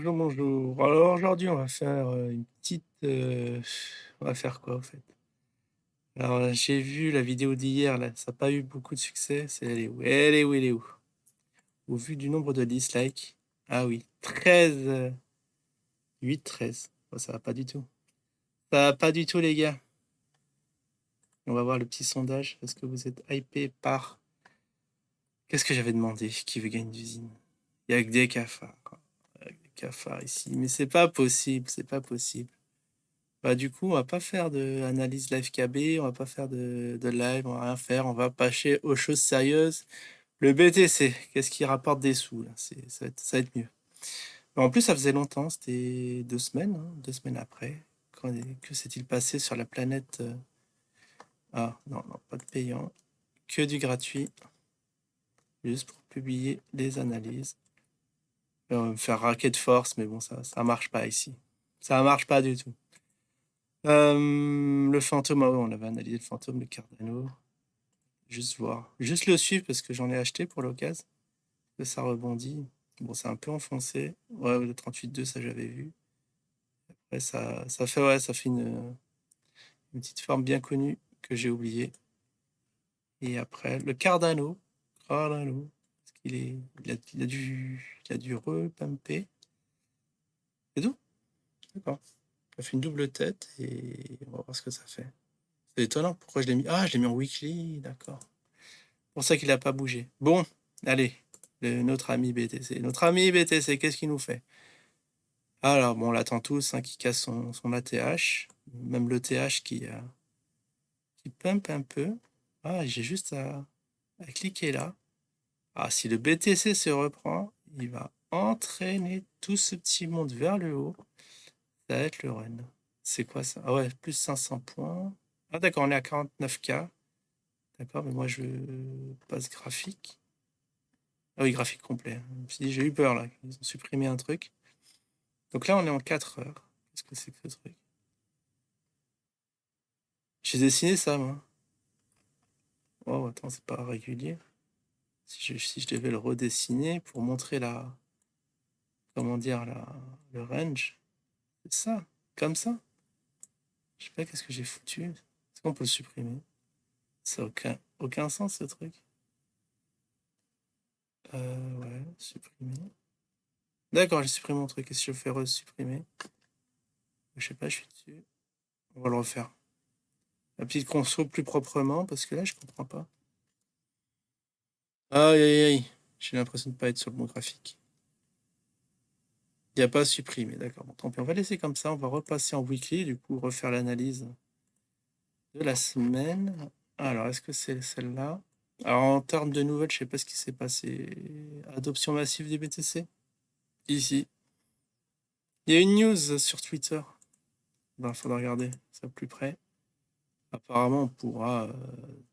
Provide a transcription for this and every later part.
Bonjour, bonjour. Alors aujourd'hui, on va faire une petite. On va faire quoi, en fait? Alors, j'ai vu la vidéo d'hier, là, ça n'a pas eu beaucoup de succès. Elle est où? Elle est où? Elle est où? Au vu du nombre de dislikes. Ah oui, 13. 8, 13. Oh, ça va pas du tout. Ça va pas du tout, les gars. On va voir le petit sondage. Est-ce que vous êtes hypé par. Qu'est-ce que j'avais demandé? Qui veut gagner une usine? Il y a que des cafards. Il y a que des cafards ici. Mais c'est pas possible, c'est pas possible. Bah, du coup, on va pas faire d'analyse live KB, on va pas faire de live, on va rien faire, on va passer aux choses sérieuses. Le BTC, qu'est-ce qui rapporte des sous là? Ça va être mieux. En plus, ça faisait longtemps, c'était 2 semaines, hein, 2 semaines après. Que s'est-il passé sur la planète? Ah, non, non, pas de payant, que du gratuit, juste pour publier les analyses. On va me faire Racket Force, mais bon, ça marche pas ici. Ça marche pas du tout. Le fantôme, ah ouais, on avait analysé le fantôme, le Cardano. Juste voir. Juste le suivre parce que j'en ai acheté pour l'occasion. Que ça rebondit. Bon, c'est un peu enfoncé. Ouais, le 38,2, ça j'avais vu. Après, ça fait une petite forme bien connue que j'ai oubliée. Et après, le Cardano. Cardano. Parce il a dû repumper. C'est tout? D'accord. Ça fait une double tête et on va voir ce que ça fait. C'est étonnant. Pourquoi je l'ai mis? Ah, je l'ai mis en weekly. D'accord. C'est pour ça qu'il n'a pas bougé. Bon, allez, notre ami BTC. Notre ami BTC, qu'est-ce qu'il nous fait? Alors, bon, on l'attend tous, hein, qui casse son ATH. Même le TH qui pump un peu. Ah, j'ai juste à cliquer là. Ah, si le BTC se reprend, il va entraîner tout ce petit monde vers le haut. Ça va être le run. C'est quoi ça? Ah ouais, plus 500 points. Ah d'accord, on est à 49K. D'accord, mais moi je passe graphique. Ah oui, graphique complet. J'ai eu peur là. Ils ont supprimé un truc. Donc là, on est en 4 heures. Qu'est-ce que c'est que ce truc? J'ai dessiné ça, moi. Oh, attends, c'est pas régulier. Si je devais le redessiner pour montrer comment dire, le range, c'est ça, comme ça. Je sais pas qu'est-ce que j'ai foutu. Est-ce qu'on peut le supprimer? Ça n'a aucun sens, ce truc. Ouais, supprimer. D'accord, j'ai supprimé mon truc. Est-ce que je fais resupprimer? Je sais pas, je suis dessus. On va le refaire. La petite conso plus proprement, parce que là, je comprends pas. Aïe, aïe, aïe. J'ai l'impression de pas être sur le bon graphique. Il n'y a pas à supprimer, d'accord. Bon, tant pis, on va laisser comme ça. On va repasser en weekly, du coup, refaire l'analyse de la semaine. Alors, est-ce que c'est celle-là? Alors, en termes de nouvelles, je sais pas ce qui s'est passé. Adoption massive des BTC? Ici. Il y a une news sur Twitter. Il faudra regarder ça de plus près. Apparemment, on pourra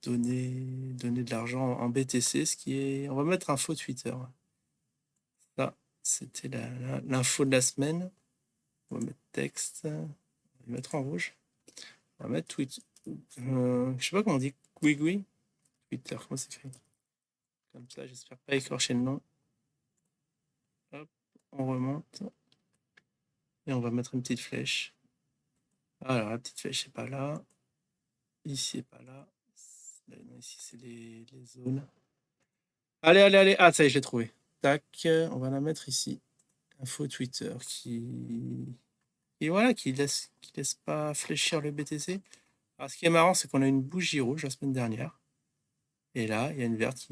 donner de l'argent en BTC, ce qui est. On va mettre un faux Twitter. Ça, c'était l'info de la semaine. On va mettre texte. On va le mettre en rouge. On va mettre tweet. Je sais pas comment on dit. Oui. Twitter, comment c'est écrit? Comme ça, j'espère pas écorcher le nom. Hop, on remonte. Et on va mettre une petite flèche. Alors, la petite flèche, c'est pas là. Ici, c'est pas là. Non, ici, c'est les zones. Allez, allez, allez. Ah, ça y est, je l'ai trouvé. Tac, on va la mettre ici. Info Twitter qui laisse pas fléchir le BTC. Alors, ce qui est marrant, c'est qu'on a une bougie rouge la semaine dernière. Et là, il y a une verte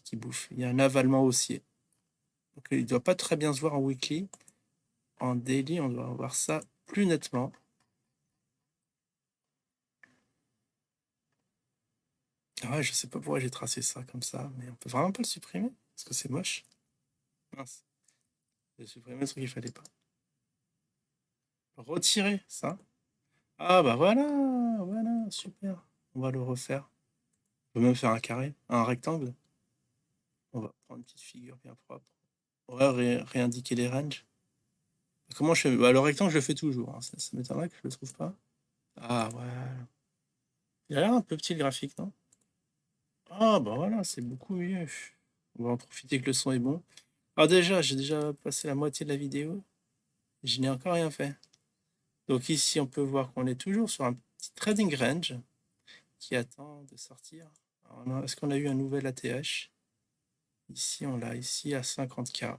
qui bouffe. Il y a un avalement haussier. Donc, il ne doit pas très bien se voir en weekly. En daily, on doit voir ça plus nettement. Ah ouais, je sais pas pourquoi j'ai tracé ça comme ça, mais on peut vraiment pas le supprimer parce que c'est moche. Mince, j'ai supprimé le truc qu'il fallait pas. Retirer ça. Ah bah voilà, super. On va le refaire. On peut même faire un carré, un rectangle. On va prendre une petite figure bien propre. On va réindiquer les ranges. Comment je fais? Bah, le rectangle, je le fais toujours, hein. Ça m'étonnerait que je le trouve pas. Ah, voilà. Il a l'air un peu petit le graphique, non? Ah, bah voilà, c'est beaucoup mieux. On va en profiter que le son est bon. Alors déjà, j'ai déjà passé la moitié de la vidéo. Je n'ai encore rien fait. Donc ici, on peut voir qu'on est toujours sur un petit trading range qui attend de sortir. Est-ce qu'on a eu un nouvel ATH? Ici, on l'a ici à 50K.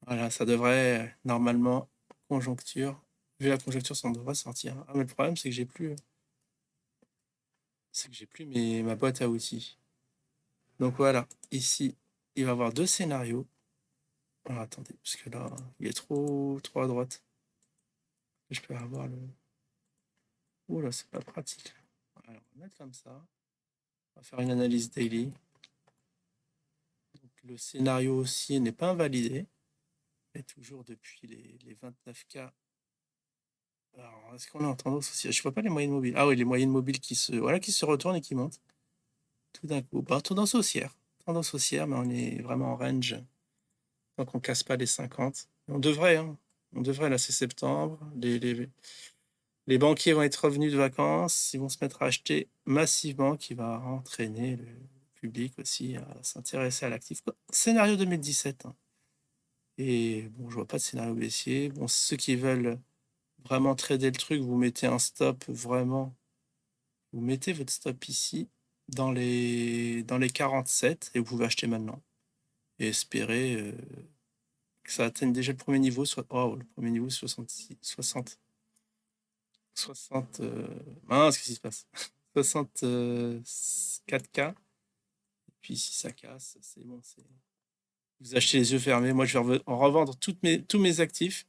Voilà, ça devrait normalement, conjoncture. Vu la conjoncture, ça devrait sortir. Ah, mais le problème, c'est que j'ai plus ma boîte à outils. Donc voilà, ici, il va y avoir deux scénarios. Alors attendez, parce que là, il est trop à droite. Je peux avoir le... Ouh là, c'est pas pratique. Alors, on va mettre comme ça. On va faire une analyse daily. Donc, le scénario aussi n'est pas invalidé. Et toujours depuis les 29K. Alors, est-ce qu'on est en tendance aussi? Je vois pas les moyennes mobiles. Ah oui, les moyennes mobiles qui se retournent et qui montent. Tout d'un coup. Bah, tendance haussière. Tendance haussière, mais on est vraiment en range. Donc, on casse pas les 50. On devrait, hein. On devrait, là, c'est septembre. Les banquiers vont être revenus de vacances. Ils vont se mettre à acheter massivement, qui va entraîner le public aussi à s'intéresser à l'actif. Scénario 2017. Hein. Et bon, je vois pas de scénario baissier. Bon, ceux qui veulent vraiment trader le truc, vous mettez un stop vraiment. Vous mettez votre stop ici dans les 47 et vous pouvez acheter maintenant. Et espérer que ça atteigne déjà le premier niveau. Oh, le premier niveau, 66, 60. 60. Mince, qu'est-ce qui se passe? 64K. Et puis si ça casse, c'est bon. Vous achetez les yeux fermés. Moi, je vais en revendre tous mes actifs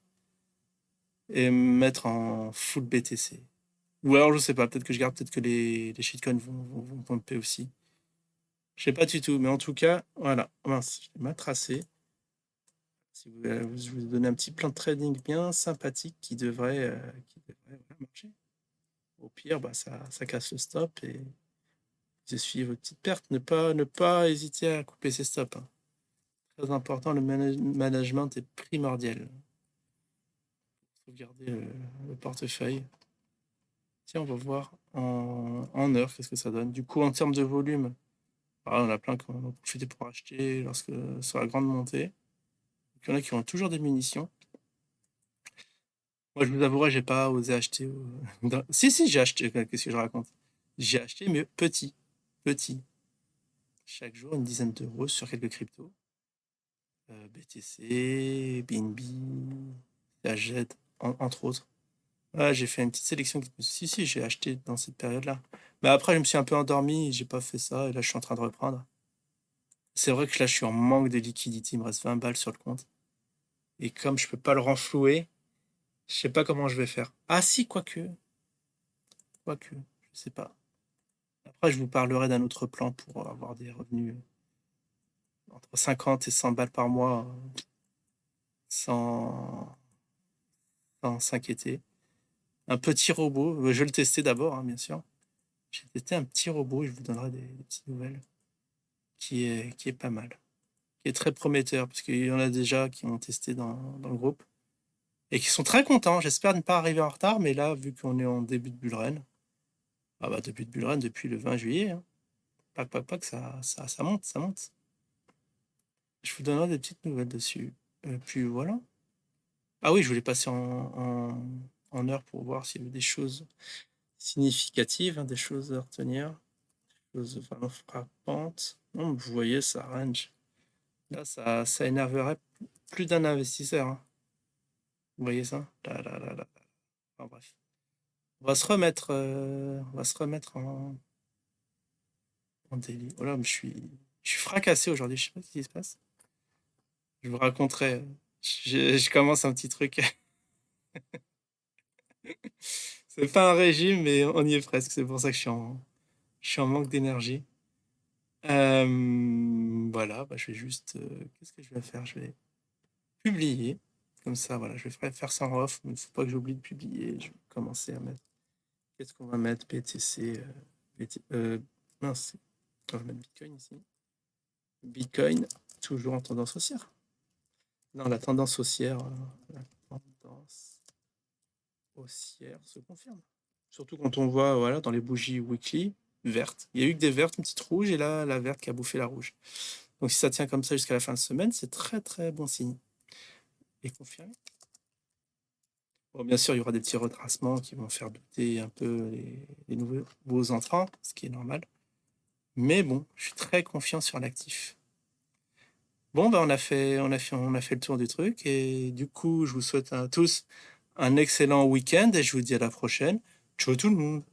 et me mettre en full BTC. Ou alors, je sais pas, peut-être que je garde, peut-être que les shitcoins vont pomper aussi. Je sais pas du tout, mais en tout cas, voilà. Mince, je l'ai tracé. Si je vous donne un petit plan de trading bien sympathique qui devrait voilà, marcher. Au pire, bah, ça casse le stop et vous essuyez vos petites pertes. Ne pas hésiter à couper ses stops. Hein. Très important, le management est primordial. Sauvegarder le portefeuille. Tiens, on va voir en heures qu'est-ce que ça donne. Du coup, en termes de volume, on a plein qui ont profité pour acheter lorsque sur la grande montée. Donc, il y en a qui ont toujours des munitions. Moi, je vous avouerai, j'ai pas osé acheter. Si, j'ai acheté. Qu'est-ce que je raconte? J'ai acheté, mais petit. Petit. Chaque jour, une dizaine d'euros sur quelques cryptos. BTC, BNB, AGED, entre autres. Ah, j'ai fait une petite sélection. Si, j'ai acheté dans cette période-là. Mais après, je me suis un peu endormi et j'ai pas fait ça. Et là, je suis en train de reprendre. C'est vrai que là, je suis en manque de liquidité. Il me reste 20 balles sur le compte. Et comme je peux pas le renflouer, je sais pas comment je vais faire. Ah si, quoique. Quoique, je sais pas. Après, je vous parlerai d'un autre plan pour avoir des revenus entre 50 et 100 balles par mois sans s'inquiéter. Un petit robot, je vais le tester d'abord, hein, bien sûr. J'ai testé un petit robot et je vous donnerai des petites nouvelles qui est pas mal, qui est très prometteur parce qu'il y en a déjà qui ont testé dans le groupe et qui sont très contents. J'espère ne pas arriver en retard, mais là, vu qu'on est en début de bull run, ah bah début de bull run depuis le 20 juillet, hein, pac, ça monte, ça monte. Je vous donnerai des petites nouvelles dessus. Puis voilà. Ah oui, je voulais passer en heure pour voir s'il y avait des choses significatives, hein, des choses à retenir, des choses vraiment frappantes. Non, vous voyez, ça range. Là, ça énerverait plus d'un investisseur. Hein. Vous voyez ça? Là. Enfin, bref. On va se remettre en daily. Oh là, mais je suis fracassé aujourd'hui. Je sais pas ce qui se passe. Je vous raconterai. Je commence un petit truc. C'est pas un régime, mais on y est presque. C'est pour ça que je suis en manque d'énergie. Voilà, bah, je vais juste. Qu'est-ce que je vais faire? Je vais publier. Comme ça, voilà, je vais faire ça en off. Il ne faut pas que j'oublie de publier. Je vais commencer à mettre. Qu'est-ce qu'on va mettre? BTC. Mince. On va mettre Bitcoin ici. Bitcoin, toujours en tendance haussière. Non, la tendance haussière. La tendance haussière se confirme. Surtout quand on voit voilà, dans les bougies weekly vertes. Il y a eu que des vertes, une petite rouge, et là, la verte qui a bouffé la rouge. Donc si ça tient comme ça jusqu'à la fin de semaine, c'est très très bon signe. Et confirmé. Bon, bien sûr, il y aura des petits retracements qui vont faire douter un peu les nouveaux entrants, ce qui est normal. Mais bon, je suis très confiant sur l'actif. Bon, bah, on a fait le tour du truc et du coup, je vous souhaite à tous un excellent week-end et je vous dis à la prochaine. Ciao tout le monde!